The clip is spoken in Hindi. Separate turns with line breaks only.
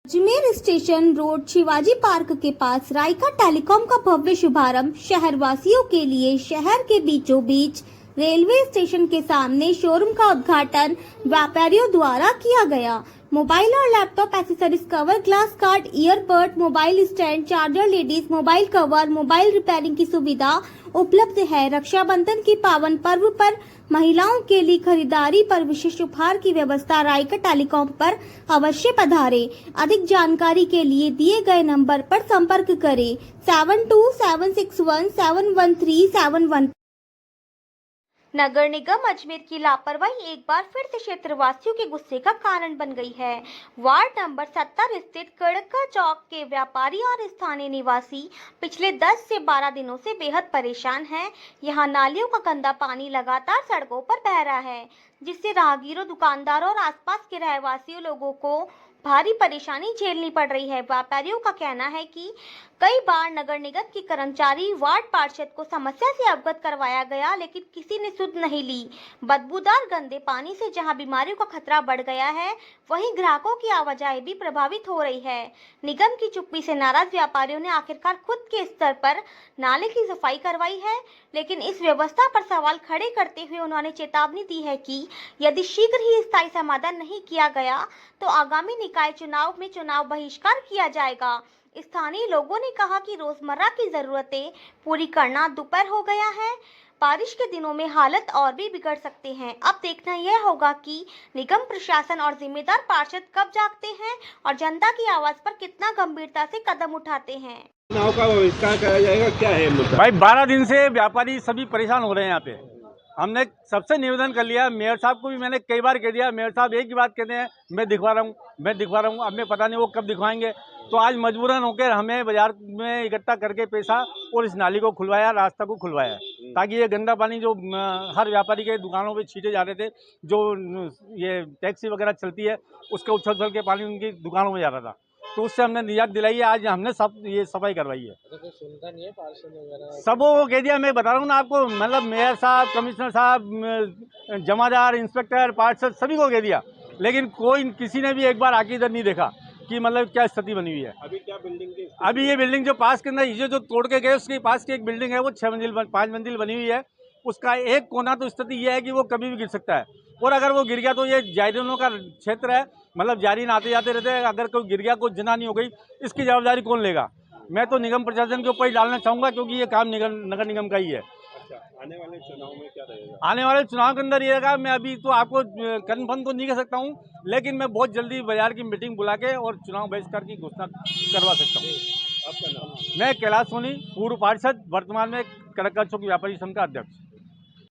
Ajmer station road Shivaji park के पास राइका टेलीकॉम का भव्य शुभारंभ शहर वासियों के लिए शहर के बीचों बीच रेलवे स्टेशन के सामने शोरूम का उद्घाटन व्यापारियों द्वारा किया गया। मोबाइल और laptop accessories cover, glass card, earbud, mobile stand, charger, ladies mobile cover, mobile repairing की सुविधा उपलब्ध है। रक्षाबंधन की पावन पर्व पर महिलाओं के लिए खरीदारी पर विशेष उपहार की व्यवस्था राइका टेलीकॉम पर अवश्य पधारें। अधिक जानकारी के लिए दिए गए नंबर पर संपर्क करें 7276171371। नगर निगम अजमेर की लापरवाही एक बार फिर से क्षेत्रवासियों के गुस्से का कारण बन गई है। वार्ड नंबर 70 स्थित कड़का चौक के व्यापारी और स्थानीय निवासी पिछले 10 से 12 दिनों से बेहद परेशान हैं। यहां नालियों का गंदा पानी लगातार सड़कों पर बह रहा है, जिससे राहगीरों, दुकानदारों और आसपास के रहवासियों लोगों को भारी परेशानी झेलनी पड़ रही है। व्यापारियों का कहना है कि कई बार नगर निगम के कर्मचारी वार्ड पार्षद को समस्या से अवगत करवाया गया, लेकिन किसी ने सुध नहीं ली। बदबूदार गंदे पानी से जहां बीमारियों का खतरा बढ़ गया है, वहीं ग्राहकों की आवाजाही भी प्रभावित हो रही है। निगम की चुप्पी से नाराज व्यापारियों ने आखिरकार खुद के स्तर पर नाले की सफाई करवाई है, लेकिन इस व्यवस्था पर सवाल खड़े करते हुए उन्होंने चेतावनी दी है कि यदि शीघ्र ही स्थायी समाधान नहीं किया गया तो आगामी निकाय चुनाव में चुनाव बहिष्कार किया जाएगा। स्थानीय लोगों ने कहा कि रोजमर्रा की जरूरतें पूरी करना दोपहर हो गया है। बारिश के दिनों में हालत और भी बिगड़ सकते हैं। अब देखना यह होगा कि निगम प्रशासन और जिम्मेदार पार्षद कब जागते हैं और जनता की आवाज पर कितना गंभीरता से कदम उठाते हैं।
चुनाव का बहिष्कार करा जाएगा, क्या है मुद्दा?
भाई 12 दिन से व्यापारी सभी परेशान हो रहे हैं। यहाँ पे हमने सबसे निवेदन कर लिया, मेयर साहब को भी मैंने कई बार कह दिया। मेयर साहब एक ही बात कहते हैं, मैं दिखवा रहा हूँ, मैं दिखवा रहा हूँ। अब मैं पता नहीं वो कब दिखवाएंगे। तो आज मजबूरन होकर हमें बाजार में इकट्ठा करके पैसा और इस नाली को खुलवाया, रास्ता को खुलवाया, ताकि ये गंदा पानी जो हर व्यापारी के दुकानों पे छींटे जा रहे थे, जो ये टैक्सी वगैरह चलती है उसके उछल उछल के पानी उनकी दुकानों में जा रहा था, तो उससे हमने निजात दिलाई है। आज हमने सब ये सफाई करवाई है।
तो सुनता नहीं है पार्षद वगैरह,
सबों को कह दिया। मैं बता रहा हूँ ना आपको, मतलब मेयर साहब, कमिश्नर साहब, जमादार, इंस्पेक्टर, पार्षद सभी को कह दिया, लेकिन कोई किसी ने भी एक बार आके इधर नहीं देखा कि मतलब क्या स्थिति बनी हुई है।
अभी क्या बिल्डिंग की? अभी
ये बिल्डिंग जो पास के अंदर ये जो तोड़ के गए, उसके पास की एक बिल्डिंग है, वो 5 मंजिल बनी हुई है। उसका एक कोना तो स्थिति यह है कि वो कभी भी गिर सकता है, और अगर वो गिर गया तो ये जायरीनों का क्षेत्र है, मतलब जायरीन आते जाते रहते हैं। अगर कोई गिर गया, कोई जना नहीं हो गई, इसकी जवाबदारी कौन लेगा? मैं तो निगम प्रशासन के ऊपर ही डालना चाहूँगा, क्योंकि ये काम नगर निगम का ही है।
अच्छा, आने वाले चुनाव में क्या रहेगा?
आने वाले चुनाव के अंदर ये रहेगा, मैं अभी तो आपको कन्फर्म तो नहीं कर सकता हूँ, लेकिन मैं बहुत जल्दी बाजार की मीटिंग बुला के और चुनाव बहिष्कार की घोषणा करवा सकता हूँ।
आपका नाम?
मैं कैलाश सोनी, पूर्व पार्षद, वर्तमान में कड़का चौक व्यापारी संघ का अध्यक्ष।